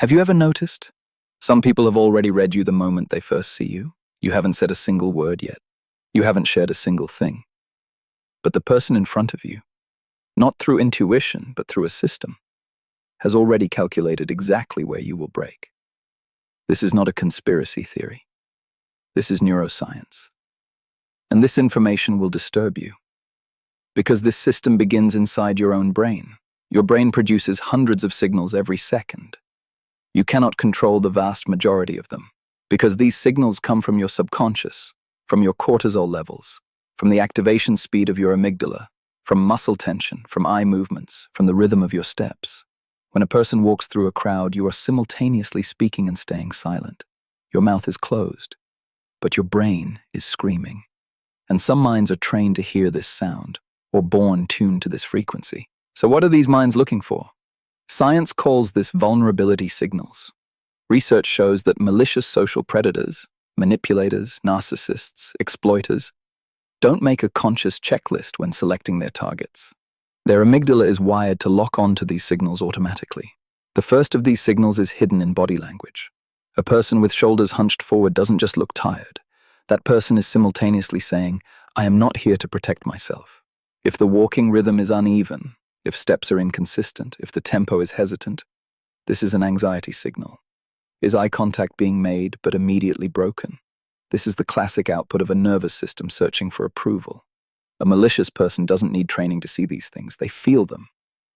Have you ever noticed? Some people have already read you the moment they first see you. You haven't said a single word yet. You haven't shared a single thing. But the person in front of you, not through intuition, but through a system, has already calculated exactly where you will break. This is not a conspiracy theory. This is neuroscience. And this information will disturb you. Because this system begins inside your own brain. Your brain produces hundreds of signals every second. You cannot control the vast majority of them, because these signals come from your subconscious, from your cortisol levels, from the activation speed of your amygdala, from muscle tension, from eye movements, from the rhythm of your steps. When a person walks through a crowd, you are simultaneously speaking and staying silent. Your mouth is closed, but your brain is screaming. And some minds are trained to hear this sound, or born tuned to this frequency. So what are these minds looking for? Science calls this vulnerability signals. Research shows that malicious social predators, manipulators, narcissists, exploiters, don't make a conscious checklist when selecting their targets. Their amygdala is wired to lock on to these signals automatically. The first of these signals is hidden in body language. A person with shoulders hunched forward doesn't just look tired. That person is simultaneously saying, "I am not here to protect myself." If the walking rhythm is uneven, if steps are inconsistent, if the tempo is hesitant, this is an anxiety signal. Is eye contact being made but immediately broken? This is the classic output of a nervous system searching for approval. A malicious person doesn't need training to see these things. They feel them,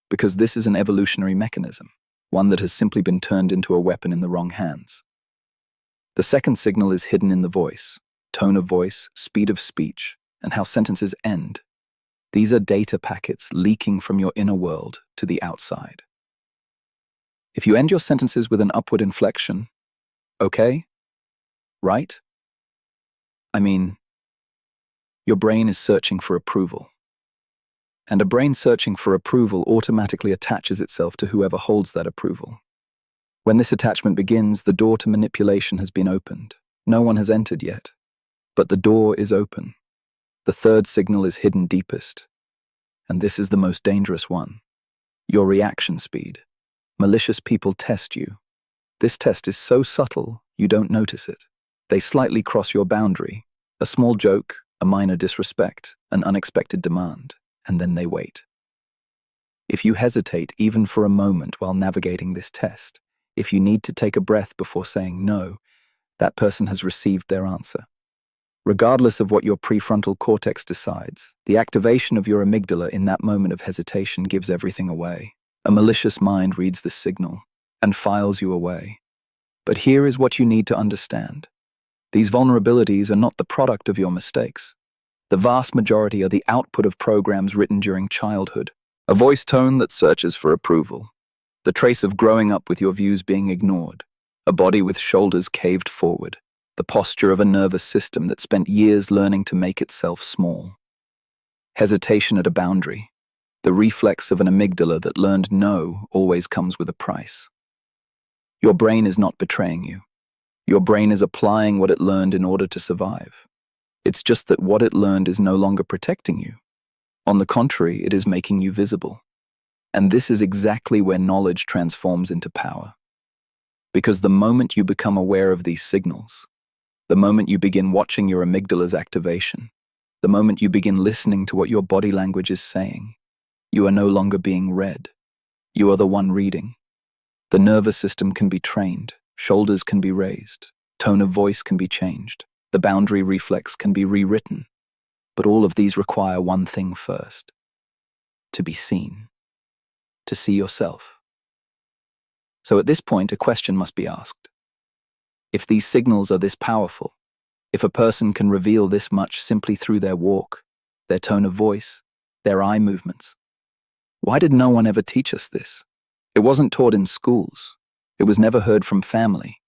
because this is an evolutionary mechanism, one that has simply been turned into a weapon in the wrong hands. The second signal is hidden in the voice, tone of voice, speed of speech, and how sentences end. These are data packets leaking from your inner world to the outside. If you end your sentences with an upward inflection, okay? Right? I mean, your brain is searching for approval. And a brain searching for approval automatically attaches itself to whoever holds that approval. When this attachment begins, the door to manipulation has been opened. No one has entered yet, but the door is open. The third signal is hidden deepest, and this is the most dangerous one. Your reaction speed. Malicious people test you. This test is so subtle, you don't notice it. They slightly cross your boundary. A small joke, a minor disrespect, an unexpected demand, and then they wait. If you hesitate even for a moment while navigating this test, if you need to take a breath before saying no, that person has received their answer. Regardless of what your prefrontal cortex decides, the activation of your amygdala in that moment of hesitation gives everything away. A malicious mind reads this signal and files you away. But here is what you need to understand. These vulnerabilities are not the product of your mistakes. The vast majority are the output of programs written during childhood, a voice tone that searches for approval, the trace of growing up with your views being ignored, a body with shoulders caved forward, the posture of a nervous system that spent years learning to make itself small. Hesitation at a boundary, the reflex of an amygdala that learned no always comes with a price. Your brain is not betraying you. Your brain is applying what it learned in order to survive. It's just that what it learned is no longer protecting you. On the contrary, it is making you visible. And this is exactly where knowledge transforms into power. Because the moment you become aware of these signals, the moment you begin watching your amygdala's activation, the moment you begin listening to what your body language is saying, you are no longer being read. You are the one reading. The nervous system can be trained, shoulders can be raised, tone of voice can be changed, the boundary reflex can be rewritten. But all of these require one thing first: to be seen, to see yourself. So at this point, a question must be asked. If these signals are this powerful, if a person can reveal this much simply through their walk, their tone of voice, their eye movements, why did no one ever teach us this? It wasn't taught in schools. It was never heard from family.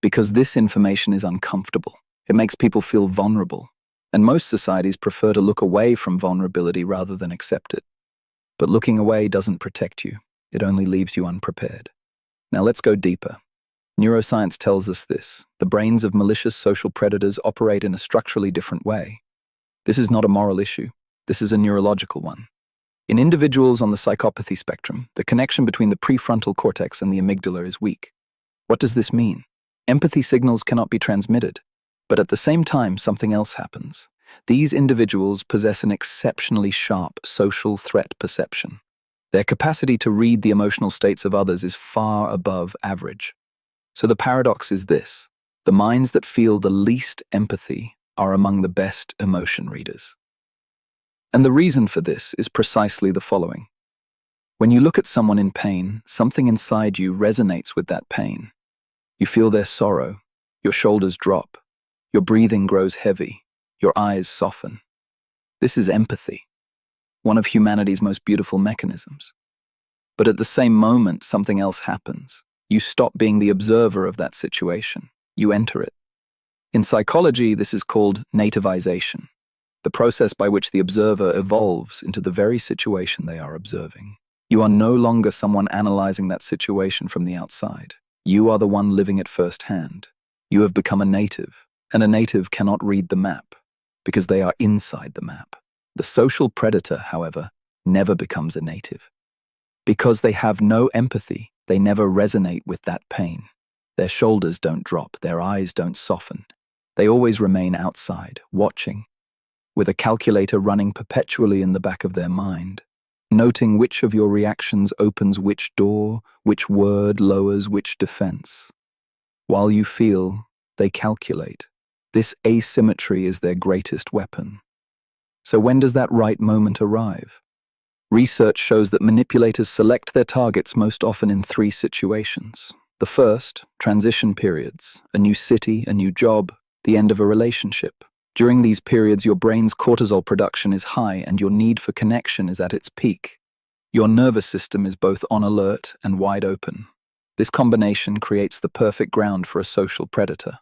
Because this information is uncomfortable. It makes people feel vulnerable. And most societies prefer to look away from vulnerability rather than accept it. But looking away doesn't protect you. It only leaves you unprepared. Now let's go deeper. Neuroscience tells us this. The brains of malicious social predators operate in a structurally different way. This is not a moral issue. This is a neurological one. In individuals on the psychopathy spectrum, the connection between the prefrontal cortex and the amygdala is weak. What does this mean? Empathy signals cannot be transmitted, but at the same time, something else happens. These individuals possess an exceptionally sharp social threat perception. Their capacity to read the emotional states of others is far above average. So the paradox is this: the minds that feel the least empathy are among the best emotion readers. And the reason for this is precisely the following. When you look at someone in pain, something inside you resonates with that pain. You feel their sorrow, your shoulders drop, your breathing grows heavy, your eyes soften. This is empathy, one of humanity's most beautiful mechanisms. But at the same moment, something else happens. You stop being the observer of that situation. You enter it. In psychology, this is called nativization, the process by which the observer evolves into the very situation they are observing. You are no longer someone analyzing that situation from the outside. You are the one living it firsthand. You have become a native, and a native cannot read the map because they are inside the map. The social predator, however, never becomes a native. Because they have no empathy, they never resonate with that pain. Their shoulders don't drop, their eyes don't soften. They always remain outside, watching, with a calculator running perpetually in the back of their mind, noting which of your reactions opens which door, which word lowers which defense. While you feel, they calculate. This asymmetry is their greatest weapon. So when does that right moment arrive? Research shows that manipulators select their targets most often in 3 situations. The first, transition periods, a new city, a new job, the end of a relationship. During these periods, your brain's cortisol production is high and your need for connection is at its peak. Your nervous system is both on alert and wide open. This combination creates the perfect ground for a social predator.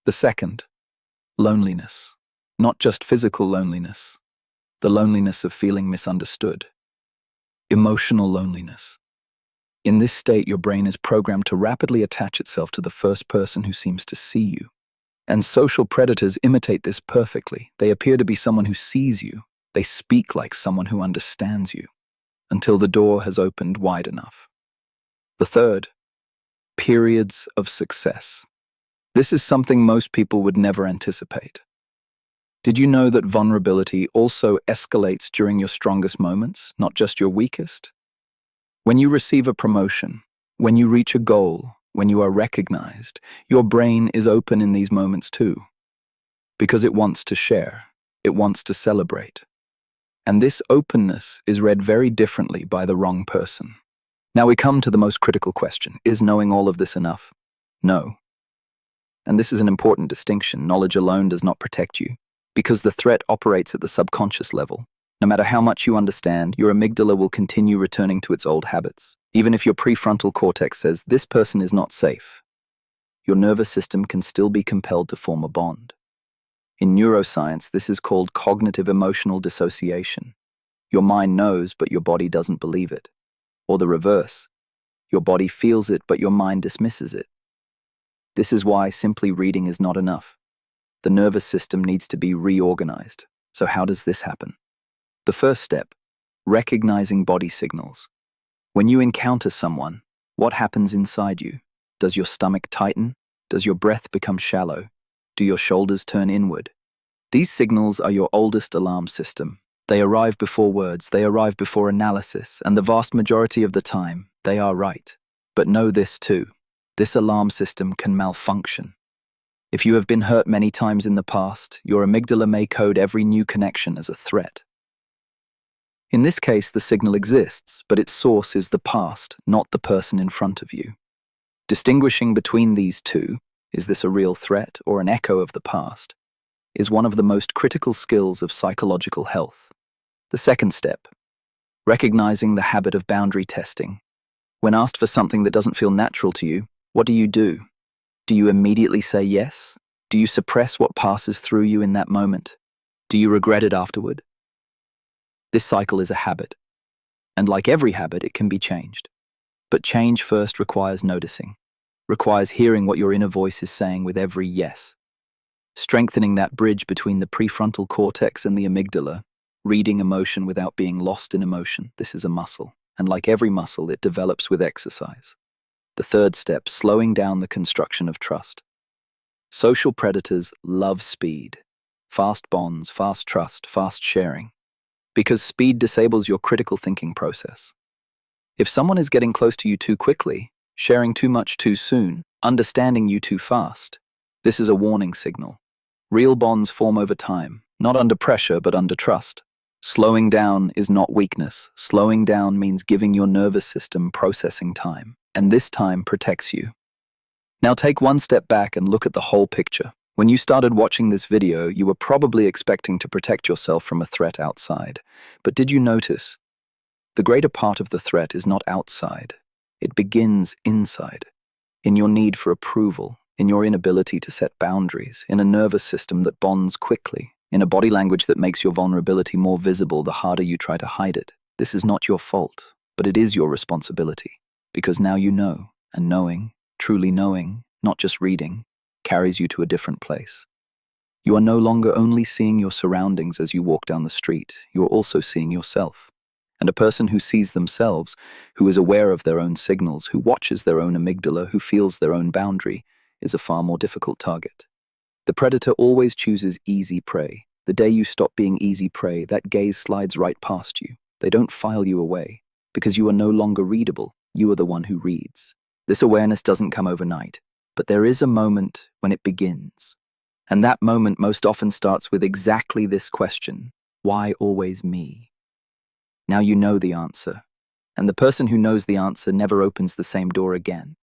The second, loneliness. Not just physical loneliness, the loneliness of feeling misunderstood. Emotional loneliness. In this state, your brain is programmed to rapidly attach itself to the first person who seems to see you. And social predators imitate this perfectly. They appear to be someone who sees you. They speak like someone who understands you, until the door has opened wide enough. The third, periods of success. This is something most people would never anticipate. Did you know that vulnerability also escalates during your strongest moments, not just your weakest? When you receive a promotion, when you reach a goal, when you are recognized, your brain is open in these moments too. Because it wants to share, it wants to celebrate. And this openness is read very differently by the wrong person. Now we come to the most critical question. Is knowing all of this enough? No. And this is an important distinction. Knowledge alone does not protect you, because the threat operates at the subconscious level. No matter how much you understand, your amygdala will continue returning to its old habits. Even if your prefrontal cortex says, this person is not safe, your nervous system can still be compelled to form a bond. In neuroscience, this is called cognitive emotional dissociation. Your mind knows, but your body doesn't believe it. Or the reverse. Your body feels it, but your mind dismisses it. This is why simply reading is not enough. The nervous system needs to be reorganized. So how does this happen? The first step, recognizing body signals. When you encounter someone, what happens inside you? Does your stomach tighten? Does your breath become shallow? Do your shoulders turn inward? These signals are your oldest alarm system. They arrive before words, they arrive before analysis, and the vast majority of the time, they are right. But know this too, this alarm system can malfunction. If you have been hurt many times in the past, your amygdala may code every new connection as a threat. In this case, the signal exists, but its source is the past, not the person in front of you. Distinguishing between these two, is this a real threat or an echo of the past, is one of the most critical skills of psychological health. The second step, recognizing the habit of boundary testing. When asked for something that doesn't feel natural to you, what do? Do you immediately say yes? Do you suppress what passes through you in that moment? Do you regret it afterward? This cycle is a habit, and like every habit, it can be changed. But change first requires noticing, requires hearing what your inner voice is saying with every yes. Strengthening that bridge between the prefrontal cortex and the amygdala, reading emotion without being lost in emotion. This is a muscle, and like every muscle, it develops with exercise. The third step, slowing down the construction of trust. Social predators love speed. Fast bonds, fast trust, fast sharing. Because speed disables your critical thinking process. If someone is getting close to you too quickly, sharing too much too soon, understanding you too fast, this is a warning signal. Real bonds form over time, not under pressure but under trust. Slowing down is not weakness. Slowing down means giving your nervous system processing time, and this time protects you. Now take one step back and look at the whole picture. When you started watching this video, you were probably expecting to protect yourself from a threat outside. But did you notice? The greater part of the threat is not outside. It begins inside, in your need for approval, in your inability to set boundaries, in a nervous system that bonds quickly, in a body language that makes your vulnerability more visible the harder you try to hide it. This is not your fault, but it is your responsibility, because now you know, and knowing, truly knowing, not just reading, carries you to a different place. You are no longer only seeing your surroundings as you walk down the street, you are also seeing yourself. And a person who sees themselves, who is aware of their own signals, who watches their own amygdala, who feels their own boundary, is a far more difficult target. The predator always chooses easy prey. The day you stop being easy prey, that gaze slides right past you. They don't file you away, because you are no longer readable. You are the one who reads. This awareness doesn't come overnight, but there is a moment when it begins. And that moment most often starts with exactly this question: why always me? Now you know the answer, and the person who knows the answer never opens the same door again.